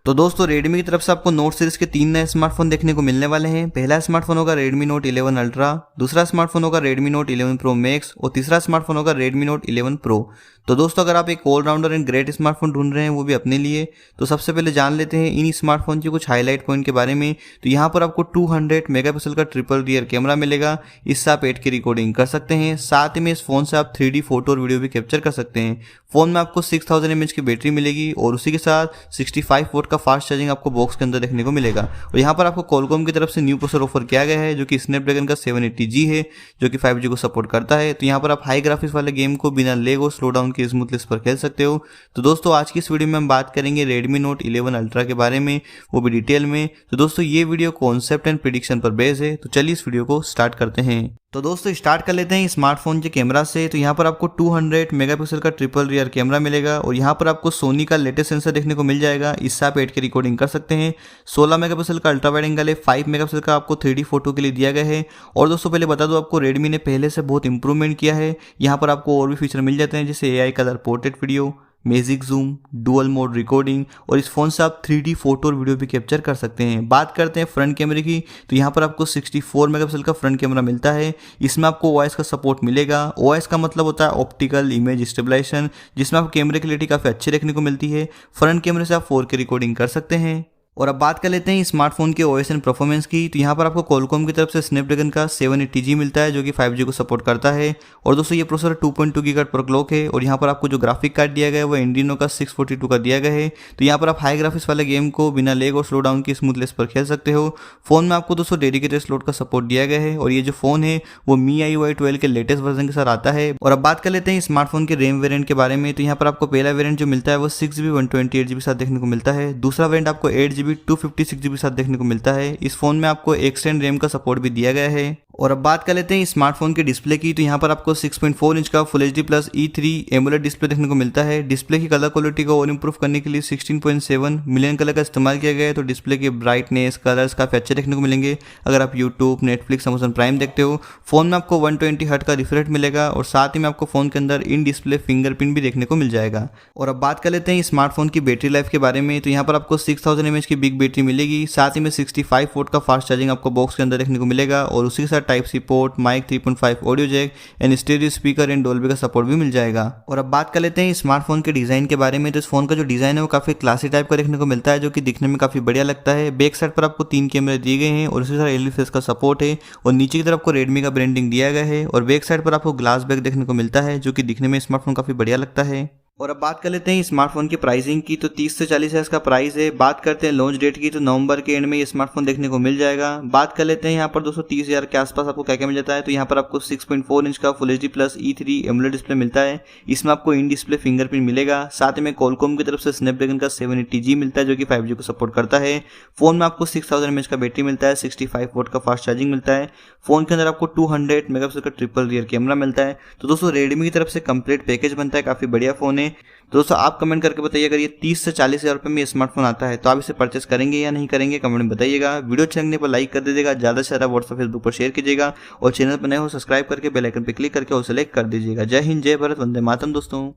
तो दोस्तों Redmi की तरफ से आपको नोट सीरीज के 3 नए स्मार्टफोन देखने को मिलने वाले हैं। पहला स्मार्टफोन होगा Redmi Note 11 Ultra, दूसरा स्मार्टफोन होगा Redmi Note 11 Pro Max और तीसरा स्मार्टफोन होगा Redmi Note 11 Pro। तो दोस्तों अगर आप एक ऑलराउंडर एंड ग्रेट स्मार्टफोन ढूंढ रहे हैं वो भी अपने लिए, तो सबसे पहले जान लेते हैं इन स्मार्टफोन की कुछ हाईलाइट पॉइंट के बारे में। तो यहाँ पर आपको 200 मेगापिक्सल का ट्रिपल रियर कैमरा मिलेगा, इससे आप 8K रिकॉर्डिंग कर सकते हैं। साथ ही में इस फोन से आप 3D फोटो और वीडियो भी कैप्चर कर सकते हैं। फोन में आपको 6000 mAh की बैटरी मिलेगी और उसी के साथ 65 वोट का फास्ट चार्जिंग आपको बॉक्स के अंदर देखने को मिलेगा। और यहाँ पर आपको कॉलकॉम की तरफ से न्यू प्रोसेसर ऑफर किया गया है जो कि स्नैपड्रैगन का 780G है, जो कि 5G को सपोर्ट करता है। तो यहाँ पर आप हाई ग्राफिक्स वाले गेम को बिना लेग और स्लो डाउन के स्मूथनेस पर खेल सकते हो। तो दोस्तों आज की इस वीडियो में हम बात करेंगे Redmi Note 11 Ultra के बारे में, वो भी डिटेल में। तो दोस्तों ये वीडियो कॉन्सेप्ट एंड प्रेडिक्शन पर बेस्ड है, तो चलिए इस वीडियो को स्टार्ट करते हैं। तो दोस्तों स्टार्ट कर लेते हैं स्मार्टफोन के कैमरा से। तो यहाँ पर आपको 200 मेगापिक्सल का ट्रिपल रियर कैमरा मिलेगा और यहाँ पर आपको सोनी का लेटेस्ट सेंसर देखने को मिल जाएगा, इससे आप 8K रिकॉर्डिंग कर सकते हैं। 16 मेगापिक्सल का अल्ट्रा वाइड एंगल है, 5 मेगापिक्सल का आपको 3D फोटो के लिए दिया गया है। और दोस्तों पहले बता दो आपको Redmi ने पहले से बहुत इंप्रूवमेंट किया है। यहाँ पर आपको और भी फीचर मिल जाते हैं जैसे AI colour portrait video, magic zoom, dual mode recording और इस फोन से आप 3D फोटो और वीडियो भी कैप्चर कर सकते हैं। बात करते हैं फ्रंट कैमरे की, तो यहाँ पर आपको 64 मेगापिक्सल का फ्रंट कैमरा मिलता है। इसमें आपको OIS का सपोर्ट मिलेगा। OIS का मतलब होता है ऑप्टिकल इमेज स्टेबलाइजेशन, जिसमें आपको कैमरे की क्लैरिटी काफ़ी अच्छी देखने को मिलती है। फ्रंट कैमरे से आप 4K रिकॉर्डिंग कर सकते हैं। और अब बात कर लेते हैं स्मार्टफोन के OS एंड परफॉर्मेंस की। तो यहाँ पर आपको कॉलकॉम की तरफ से स्नैपड्रैगन का 780G मिलता है जो कि 5G को सपोर्ट करता है। और दोस्तों ये प्रोसेसर 2.2 गीगाहर्ट्ज पर क्लॉक है। और यहाँ पर आपको जो ग्राफिक कार्ड दिया गया है वो एंड्रीनो का 642 का दिया गया है। तो यहाँ पर आप हाई ग्राफिक्स वाले गेम को बिना लेग और स्लो डाउन की स्मूथनेस पर खेल सकते हो। फोन में आपको दोस्तों डेडिकेटेड स्लॉट का सपोर्ट दिया गया है और ये जो फोन है वो MIUI 12 के लेटेस्ट वर्जन के साथ आता है। और अब बात कर लेते हैं स्मार्टफोन के रैम वेरिएंट के बारे में। तो यहाँ पर आपको पहला वेरिएंट जो मिलता है वो 6GB 128GB साथ देखने को मिलता है। दूसरा वेरिएंट आपको 8GB 256GB साथ देखने को मिलता है। इस फोन में आपको एक्सटेंड रैम का सपोर्ट भी दिया गया है। और अब बात कर लेते हैं स्मार्टफोन के डिस्प्ले की। तो यहाँ पर आपको 6.4 इंच का full HD plus E3 AMOLED display देखने को मिलता है। डिस्प्ले की कलर क्वालिटी को और इंप्रूव करने के लिए 16.7 मिलियन कलर का इस्तेमाल किया गया है। तो डिस्प्ले के ब्राइटनेस कलर्स काफ़ी अच्छे देखने को मिलेंगे अगर आप यूट्यूब, नेटफ्लिक्स, अमेजन प्राइम देखते हो। फोन में आपको 120 हर्ट्ज का रिफ्रेश रेट मिलेगा और साथ ही में आपको फोन के अंदर इन डिस्प्ले फिंगरप्रिंट भी देखने को मिल जाएगा। और अब बात कर लेते हैं स्मार्टफोन की बैटरी लाइफ के बारे में। तो यहाँ पर आपको 6000 mAh की बिग बैटरी मिलेगी। साथ ही में 65 वोट का फास्ट चार्जिंग आपको बॉक्स के अंदर देखने को मिलेगा और उसी के साथ type C port, mic 3.5 audio jack and stereo speaker and Dolby का सपोर्ट भी मिल जाएगा। और अब बात कर लेते हैं स्मार्टफोन के डिजाइन के बारे में। तो इस फोन का जो डिजाइन है वो काफी क्लासी टाइप का देखने को मिलता है जो कि दिखने में काफी बढ़िया लगता है। बैक साइड पर आपको 3 कैमरे दिए गए हैं और उसी तरह LED फेस का सपोर्ट है और नीचे की तरफ आपको Redmi का ब्रांडिंग दिया गया है और बैक साइड पर आपको ग्लास बैक देखने को मिलता है जो कि दिखने में स्मार्टफोन काफी बढ़िया लगता है। और अब बात कर लेते हैं स्मार्टफोन की प्राइसिंग की। तो 30 से 40 हज़ार का प्राइस है। बात करते हैं लॉन्च डेट की, तो नवंबर के एंड में ये स्मार्टफोन देखने को मिल जाएगा। बात कर लेते हैं यहाँ पर दोस्तों 30,000 के आसपास आपको क्या क्या मिल जाता है। तो यहाँ पर आपको 6.4 इंच का full HD plus E3 AMOLED display मिलता है। इसमें आपको इन डिस्प्ले फिंगरप्रिंट मिलेगा। साथ में कॉलकॉम की तरफ से स्नैपड्रैगन का 780G मिलता है जो कि 5G को सपोर्ट करता है। फोन में आपको 6000 mAh का बैटरी मिलता है, 65 वोट का फास्ट चार्जिंग मिलता है। फोन के अंदर आपको 200 मेगापिक्सल का ट्रिपल रियर कैमरा मिलता है। तो दोस्तों Redmi की तरफ से कंप्लीट पैकेज बनता है, काफी बढ़िया फोन है। तो दोस्तों आप कमेंट करके बताइए अगर ये 30 से 40 हज़ार रुपये में ये स्मार्टफोन आता है तो आप इसे परचेस करेंगे या नहीं करेंगे, कमेंट में बताइएगा। वीडियो अच्छे लगने पर लाइक कर दीजिएगा, ज़्यादा से ज़्यादा व्हाट्सएप फेसबुक पर शेयर कीजिएगा और चैनल पर नए हो सब्सक्राइब करके बेल आइकन पर क्लिक करके उसे सेलेक्ट कर दीजिएगा। जय हिंद, जय भारत, वंदे मातरम दोस्तों।